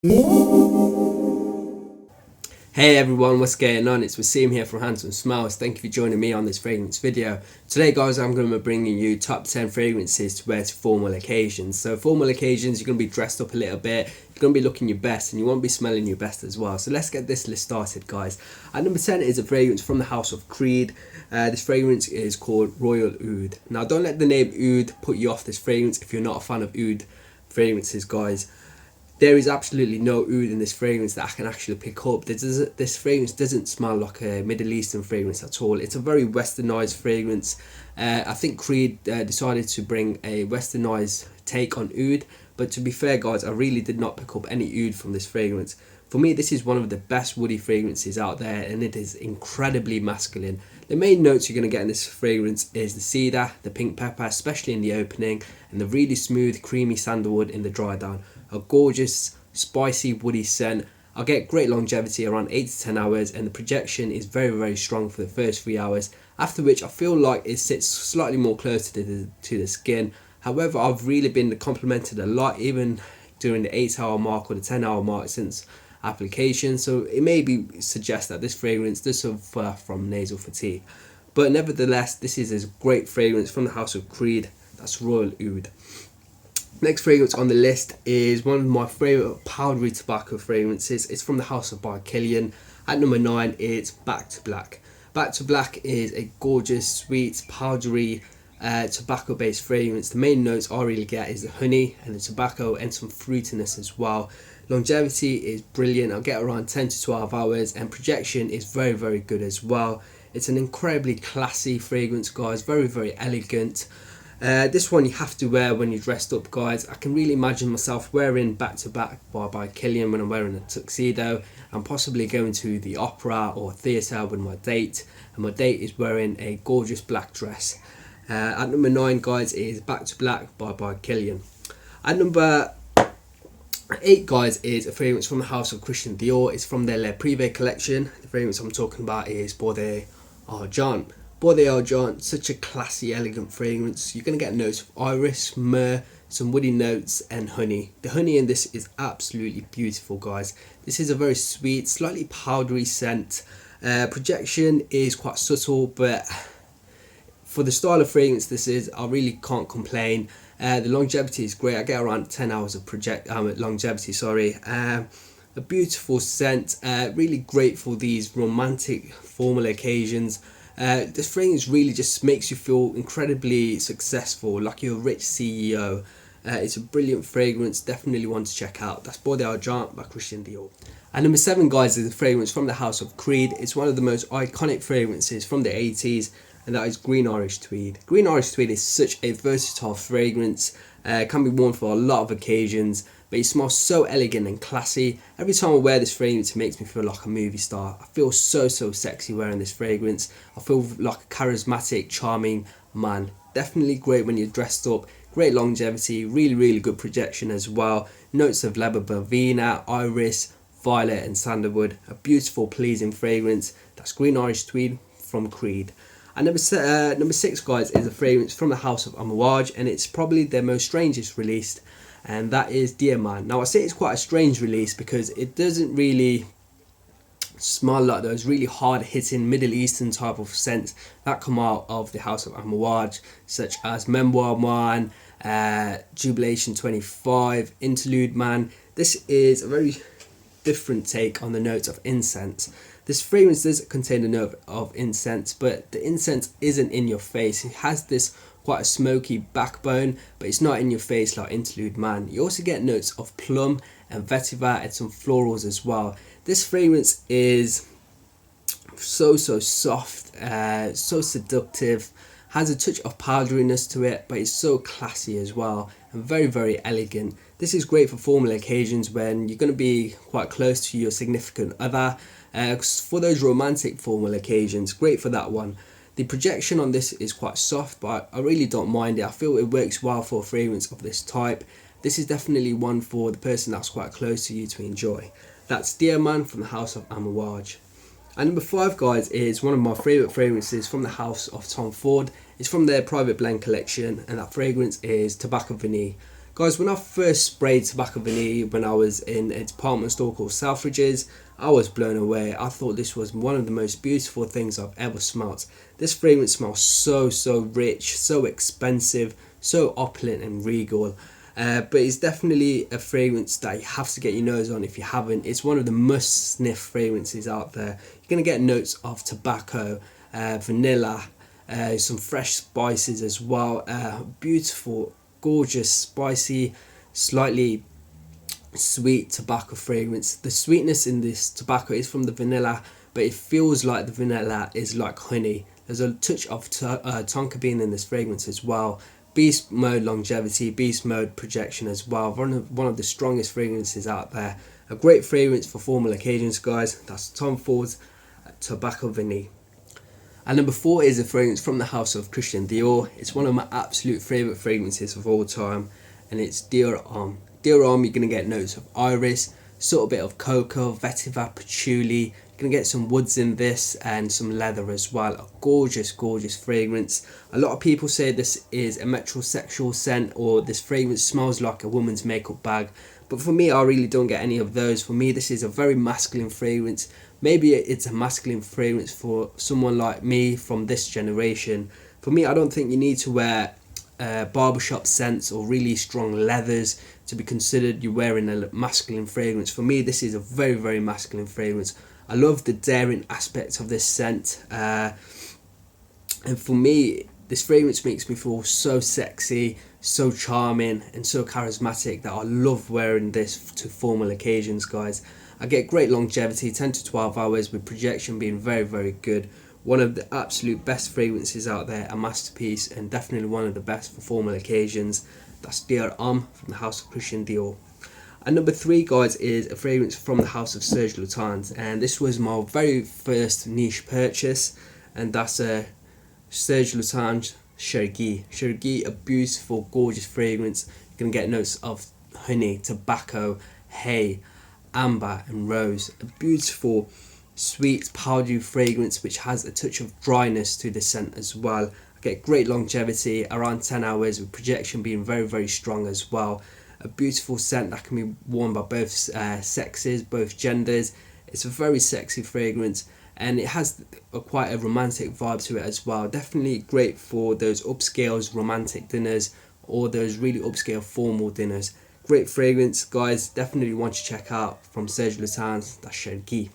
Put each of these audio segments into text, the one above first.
Hey everyone, what's going on? It's Waseem here from Handsome Smiles. Thank you for joining me on this fragrance video. Today guys, I'm going to be bringing you top 10 fragrances to wear to formal occasions. So formal occasions, you're going to be dressed up a little bit, you're going to be looking your best, and you want to be smelling your best as well. So let's get this list started guys. At number 10 is a fragrance from the house of Creed. This fragrance is called Royal Oud. Now don't let the name Oud put you off this fragrance if you're not a fan of Oud fragrances guys. There is absolutely no oud in this fragrance that I can actually pick up. This fragrance doesn't smell like a Middle Eastern fragrance at all. It's a very westernized fragrance. I think Creed decided to bring a westernized take on oud, but to be fair guys, I really did not pick up any oud from this fragrance. For me, this is one of the best woody fragrances out there, and it is incredibly masculine. The main notes you're going to get in this fragrance is the cedar, the pink pepper, especially in the opening, and the really smooth, creamy sandalwood in the dry down. A gorgeous, spicy, woody scent. I'll get great longevity around 8 to 10 hours, and the projection is very, very strong for the first 3 hours, after which I feel like it sits slightly more close to the skin. However, I've really been complimented a lot, even during the 8-hour mark or the 10-hour mark since application, so it may suggest that this fragrance does suffer from nasal fatigue, but nevertheless this is a great fragrance from the house of Creed. That's Royal Oud. Next fragrance on the list is one of my favorite powdery tobacco fragrances. It's from the house of by Killian. At number 9 it's Back to Black. Back to Black is a gorgeous, sweet, powdery tobacco based fragrance. The main notes I really get is the honey and the tobacco and some fruitiness as well. Longevity is brilliant. I'll get around 10 to 12 hours, and projection is very, very good as well. It's an incredibly classy fragrance guys, very, very elegant. This one you have to wear when you're dressed up guys. I can really imagine myself wearing Back to Black by Killian when I'm wearing a tuxedo and possibly going to the opera or theatre with my date, and my date is wearing a gorgeous black dress. At number 9 guys is Back to Black by Killian. At number 8 guys is a fragrance from the house of Christian Dior. It's from their Le Privé collection. The fragrance I'm talking about is Bois d'Argent. Bois d'Argent, such a classy, elegant fragrance. You're going to get notes of iris, myrrh, some woody notes and honey. The honey in this is absolutely beautiful guys. This is a very sweet, slightly powdery scent. Projection is quite subtle, but for the style of fragrance this is, I really can't complain. The longevity is great. I get around 10 hours of longevity. A beautiful scent, really great for these romantic formal occasions. This fragrance really just makes you feel incredibly successful, like you're a rich CEO. It's a brilliant fragrance, definitely one to check out. That's Bois d'Argent by Christian Dior. And number 7 guys is a fragrance from the house of Creed. It's one of the most iconic fragrances from the 80s, and that is Green Irish Tweed. Green Irish Tweed is such a versatile fragrance. It can be worn for a lot of occasions, but it smells so elegant and classy. Every time I wear this fragrance it makes me feel like a movie star. I feel so sexy wearing this fragrance. I feel like a charismatic, charming man. Definitely great when you're dressed up. Great longevity, really good projection as well. Notes of leather verbena, iris, violet and sandalwood. A beautiful, pleasing fragrance. That's Green Irish Tweed from Creed. And number 6 guys is a fragrance from the house of Amouage, and it's probably their most strangest released, and that is Dia Man. Now I say it's quite a strange release because it doesn't really smell like those really hard hitting Middle Eastern type of scents that come out of the house of Amouage, such as Man, Jubilation XXV, Interlude Man. This is a very different take on the notes of incense. This fragrance does contain a note of incense, but the incense isn't in your face. It has this quite a smoky backbone, but it's not in your face like Interlude Man. You also get notes of plum and vetiver and some florals as well. This fragrance is so soft, so seductive, has a touch of powderiness to it, but it's so classy as well and very elegant. This is great for formal occasions when you're going to be quite close to your significant other. For those romantic formal occasions, great for that one. The projection on this is quite soft, but I really don't mind it. I feel it works well for a fragrance of this type. This is definitely one for the person that's quite close to you to enjoy. That's Dia Man from the house of Amouage. And number 5 guys is one of my favourite fragrances from the house of Tom Ford. It's from their private blend collection, and that fragrance is Tobacco Vanille. Guys, when I first sprayed Tobacco Vanille when I was in a department store called Selfridges, I was blown away. I thought this was one of the most beautiful things I've ever smelt. This fragrance smells so rich, so expensive, so opulent and regal. But it's definitely a fragrance that you have to get your nose on if you haven't. It's one of the must sniff fragrances out there. You're going to get notes of tobacco, vanilla, some fresh spices as well. Beautiful, gorgeous, spicy, slightly sweet tobacco fragrance. The sweetness in this tobacco is from the vanilla, but it feels like the vanilla is like honey. There's a touch of tonka bean in this fragrance as well. Beast mode longevity, beast mode projection as well. One of the strongest fragrances out there. A great fragrance for formal occasions, guys. That's Tom Ford's Tobacco Vanille. And number 4 is a fragrance from the house of Christian Dior. It's one of my absolute favourite fragrances of all time, and it's Dior Homme. Dior Homme, you're going to get notes of iris, sort of bit of cocoa, vetiver, patchouli. You're going to get some woods in this and some leather as well. A gorgeous fragrance. A lot of people say this is a metrosexual scent, or this fragrance smells like a woman's makeup bag. But for me, I really don't get any of those. For me, this is a very masculine fragrance. Maybe it's a masculine fragrance for someone like me from this generation. For me, I don't think you need to wear barbershop scents or really strong leathers to be considered you're wearing a masculine fragrance. For me, this is a very masculine fragrance. I love the daring aspect of this scent, and for me, this fragrance makes me feel so sexy, so charming and so charismatic that I love wearing this to formal occasions, guys. I get great longevity, 10 to 12 hours, with projection being very good. One of the absolute best fragrances out there, a masterpiece, and definitely one of the best for formal occasions. That's Dior Homme from the house of Christian Dior. And number 3, guys, is a fragrance from the house of Serge Lutens, and this was my very first niche purchase, and that's a Serge Lutens Chergui. Chergui, a beautiful, gorgeous fragrance. You're going to get notes of honey, tobacco, hay, amber and rose. A beautiful, sweet, powdery fragrance which has a touch of dryness to the scent as well. I get great longevity, around 10 hours, with projection being very strong as well. A beautiful scent that can be worn by both sexes, both genders. It's a very sexy fragrance, and it has quite a romantic vibe to it as well. Definitely great for those upscale romantic dinners or those really upscale formal dinners. Great fragrance, guys. Definitely want to check out from Serge Lutens, that's Chergui.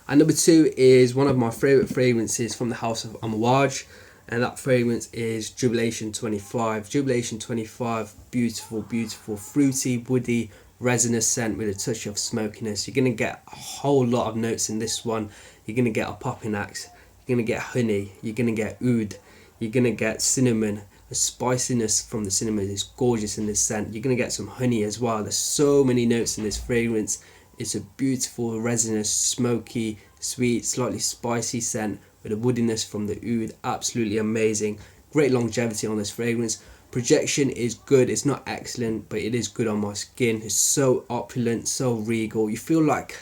And number 2 is one of my favourite fragrances from the house of Amouage, and that fragrance is Jubilation 25. Jubilation 25, beautiful, fruity, woody, resinous scent with a touch of smokiness. You're going to get a whole lot of notes in this one. You're going to get a popping axe, you're going to get honey, you're going to get oud, you're going to get cinnamon. The spiciness from the cinnamon is gorgeous in this scent. You're going to get some honey as well. There's so many notes in this fragrance. It's a beautiful, resinous, smoky, sweet, slightly spicy scent with a woodiness from the oud. Absolutely amazing. Great longevity on this fragrance. Projection is good. It's not excellent, but it is good on my skin. It's so opulent, so regal. You feel like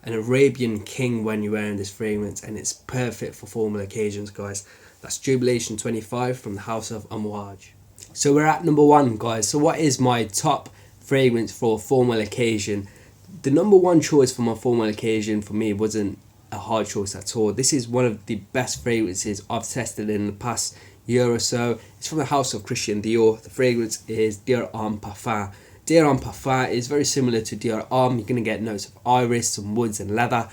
an Arabian king when you're wearing this fragrance, and it's perfect for formal occasions, guys. That's Jubilation 25 from the house of Amouage. So we're at number 1, guys. So what is my top fragrance for a formal occasion? The number 1 choice for my formal occasion for me wasn't a hard choice at all. This is one of the best fragrances I've tested in the past year or so. It's from the house of Christian Dior. The fragrance is Dior Homme Parfum. Dior Homme Parfum is very similar to Dior Homme. You're going to get notes of iris, some woods and leather,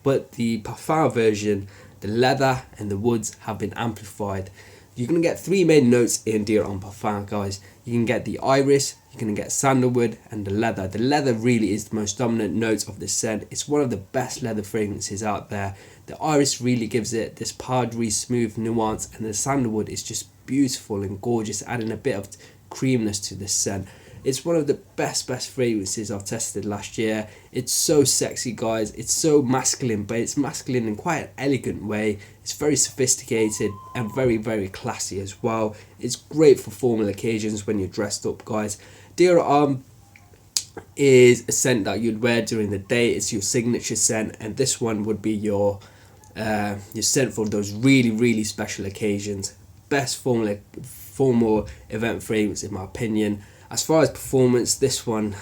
but the Parfum version, the leather and the woods have been amplified. You're going to get 3 main notes in Dior Homme Parfum, guys. You can get the iris, you're going to get sandalwood and the leather. The leather really is the most dominant note of this scent. It's one of the best leather fragrances out there. The iris really gives it this powdery, smooth nuance, and the sandalwood is just beautiful and gorgeous, adding a bit of creaminess to this scent. It's one of the best fragrances I've tested last year. It's so sexy, guys. It's so masculine, but it's masculine in quite an elegant way. It's very sophisticated and very classy as well. It's great for formal occasions when you're dressed up, guys. Dior Homme is a scent that you'd wear during the day. It's your signature scent, and this one would be your scent for those really special occasions. Best formal event fragrance in my opinion. As far as performance, this one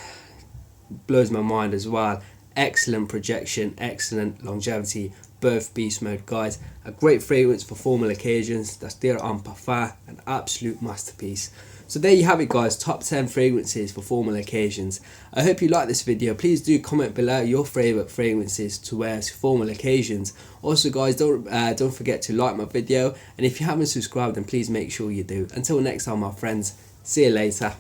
blows my mind as well. Excellent projection, excellent longevity, both beast mode, guys. A great fragrance for formal occasions. That's Dior Homme Parfum, an absolute masterpiece. So there you have it, guys, top 10 fragrances for formal occasions. I hope you like this video. Please do comment below your favourite fragrances to wear to formal occasions. Also guys, don't forget to like my video, and if you haven't subscribed then please make sure you do. Until next time my friends, see you later.